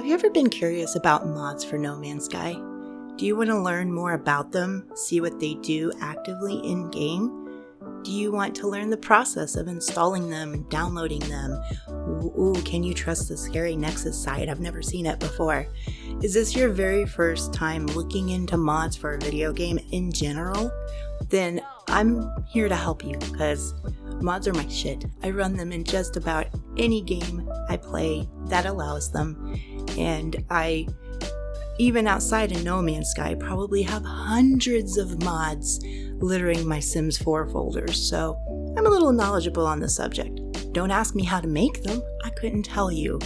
Have you ever been curious about mods for No Man's Sky? Do you want to learn more about them, see what they do actively in-game? Do you want to learn the process of installing them and downloading them? Ooh, can you trust the scary Nexus site? I've never seen it before. Is this your very first time looking into mods for a video game in general? Then I'm here to help you because mods are my shit. I run them in just about any game I play that allows them. And I, even outside of No Man's Sky, probably have hundreds of mods littering my Sims 4 folders. So I'm a little knowledgeable on the subject. Don't ask me how to make them. I couldn't tell you.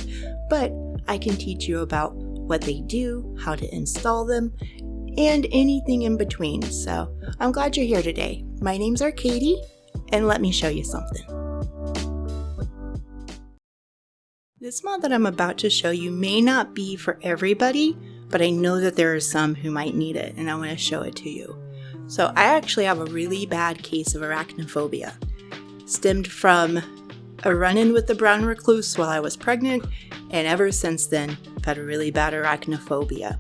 But I can teach you about what they do, how to install them, and anything in between. So I'm glad you're here today. My name's Arcady, and let me show you something. This mod that I'm about to show you may not be for everybody, but I know that there are some who might need it, and I want to show it to you. So I actually have a really bad case of arachnophobia. Stemmed from a run-in with the brown recluse while I was pregnant, and ever since then, I've had a really bad arachnophobia.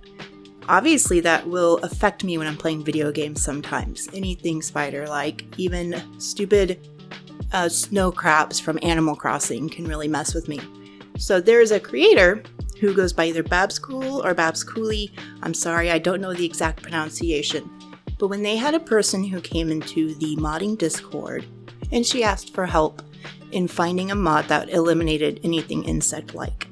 Obviously, that will affect me when I'm playing video games sometimes. Anything spider-like, even stupid snow crabs from Animal Crossing can really mess with me. So there's a creator who goes by either Babscool or Babscooly. I'm sorry, I don't know the exact pronunciation. But when they had a person who came into the modding Discord, and she asked for help in finding a mod that eliminated anything insect-like.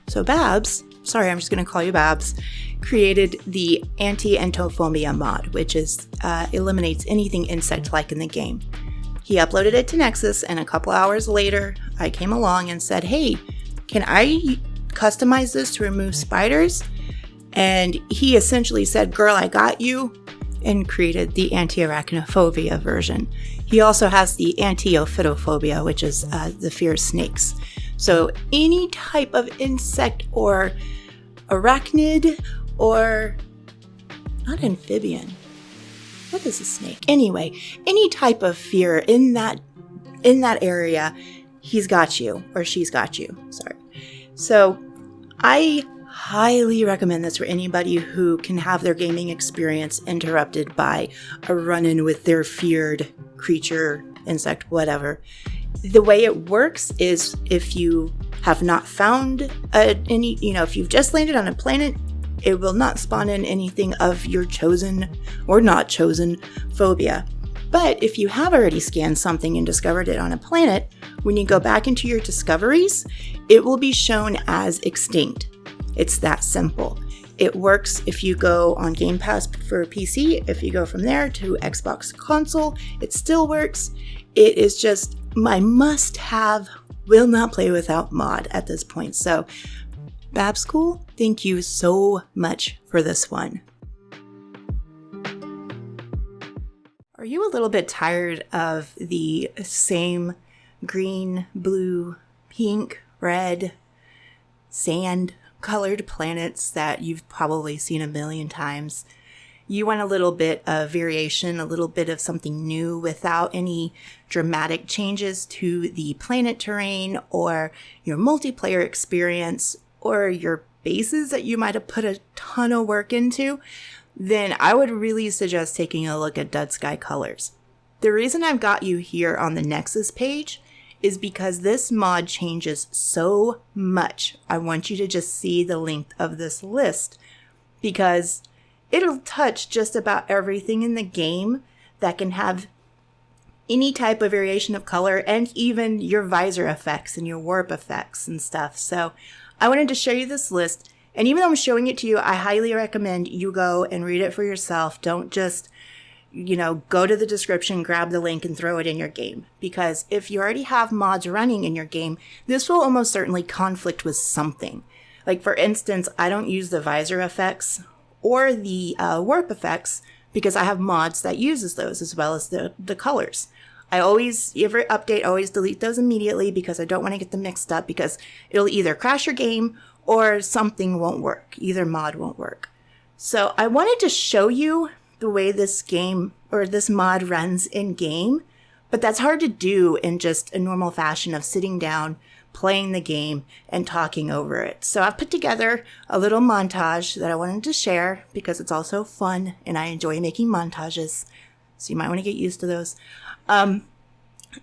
So Babs, sorry, I'm just going to call you Babs, created the Anti-Phobias mod, which is eliminates anything insect-like in the game. He uploaded it to Nexus, and a couple hours later, I came along and said, hey, can I customize this to remove spiders? And he essentially said, girl, I got you, and created the anti-arachnophobia version. He also has the anti-ophidophobia, which is the fear of snakes. So any type of insect or arachnid or not amphibian. What is a snake? Anyway, any type of fear in that area, he's got you, or she's got you. Sorry. So I highly recommend this for anybody who can have their gaming experience interrupted by a run-in with their feared creature, insect, whatever. The way it works is if you have not found if you've just landed on a planet, it will not spawn in anything of your chosen or not chosen phobia. But if you have already scanned something and discovered it on a planet, when you go back into your discoveries, it will be shown as extinct. It's that simple. It works if you go on Game Pass for PC. If you go from there to Xbox console, it still works. It is just my must-have, will not play without mod at this point. So, Babscool, thank you so much for this one. Are you a little bit tired of the same green, blue, pink, red, sand colored planets that you've probably seen a million times? You want a little bit of variation, a little bit of something new without any dramatic changes to the planet terrain or your multiplayer experience or your bases that you might have put a ton of work into, then I would really suggest taking a look at Dud Sky Colors. The reason I've got you here on the Nexus page is because this mod changes so much. I want you to just see the length of this list because it'll touch just about everything in the game that can have any type of variation of color and even your visor effects and your warp effects and stuff. So I wanted to show you this list. And even though I'm showing it to you, I highly recommend you go and read it for yourself. Don't just, go to the description, grab the link, and throw it in your game. Because if you already have mods running in your game, this will almost certainly conflict with something. Like, for instance, I don't use the visor effects or the warp effects because I have mods that uses those as well as the colors. I always, every update, always delete those immediately because I don't want to get them mixed up because it'll either crash your game or something won't work. Either mod won't work. So I wanted to show you the way this game or this mod runs in game, but that's hard to do in just a normal fashion of sitting down, playing the game, and talking over it. So I've put together a little montage that I wanted to share because it's also fun and I enjoy making montages. So you might want to get used to those.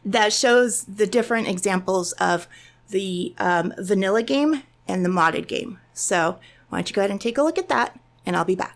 That shows the different examples of the vanilla game and the modded game. So why don't you go ahead and take a look at that, and I'll be back.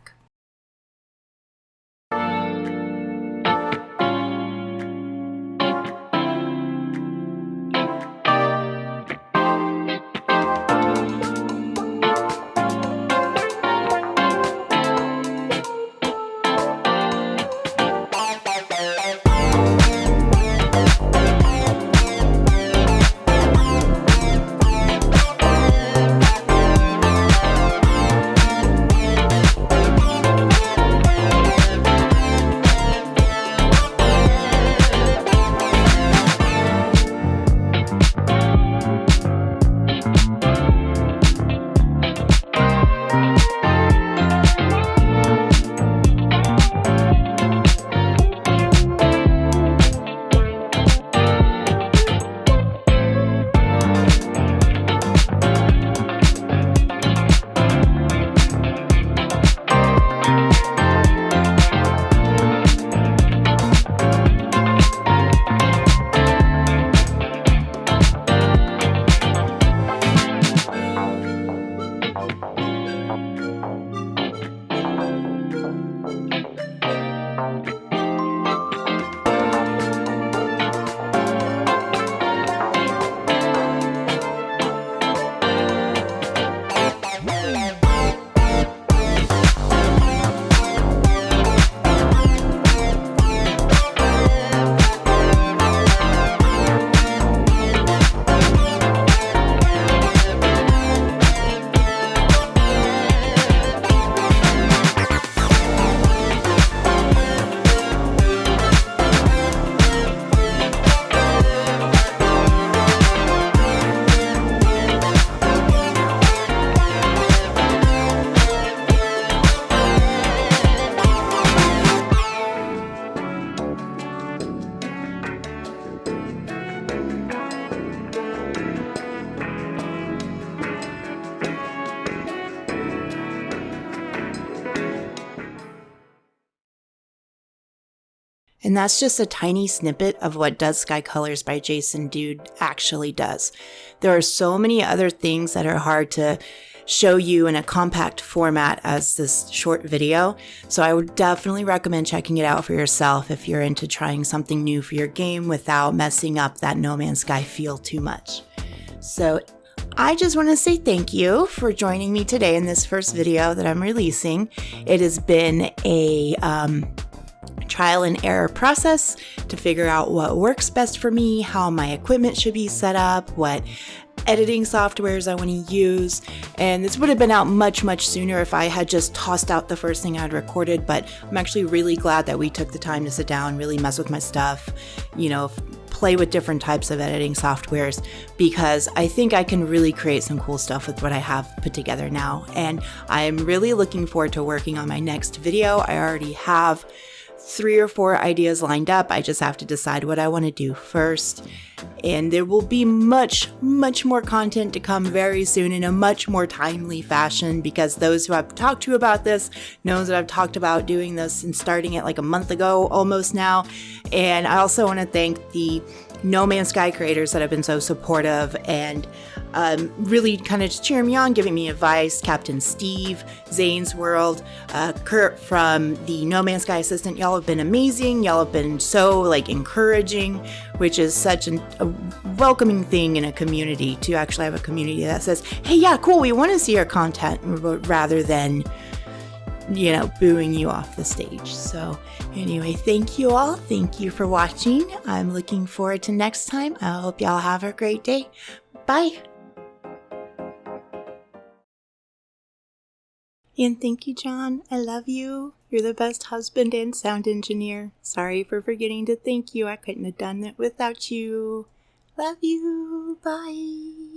And that's just a tiny snippet of what Does Sky Colors by Jason Dude actually does. There are so many other things that are hard to show you in a compact format as this short video. So I would definitely recommend checking it out for yourself if you're into trying something new for your game without messing up that No Man's Sky feel too much. So I just want to say thank you for joining me today in this first video that I'm releasing. It has been a trial and error process to figure out what works best for me, how my equipment should be set up, what editing softwares I want to use. And this would have been out much sooner if I had just tossed out the first thing I'd recorded, but I'm actually really glad that we took the time to sit down, really mess with my stuff, play with different types of editing softwares, because I think I can really create some cool stuff with what I have put together now. And I'm really looking forward to working on my next video. I already have 3 or 4 ideas lined up. I just have to decide what I want to do first. And there will be much more content to come very soon in a much more timely fashion, because those who I've talked to about this knows that I've talked about doing this and starting it like a month ago almost now. And I also want to thank the No Man's Sky creators that have been so supportive and really kind of just cheering me on, giving me advice. Captain Steve, Zane's World, Kurt from the No Man's Sky Assistant. Y'all have been amazing. Y'all have been so encouraging, which is such a welcoming thing in a community, to actually have a community that says, hey, yeah, cool, we want to see your content, rather than booing you off the stage. So anyway, thank you all. Thank you for watching. I'm looking forward to next time. I hope y'all have a great day. Bye. And thank you, John. I love you. You're the best husband and sound engineer. Sorry for forgetting to thank you. I couldn't have done it without you. Love you. Bye.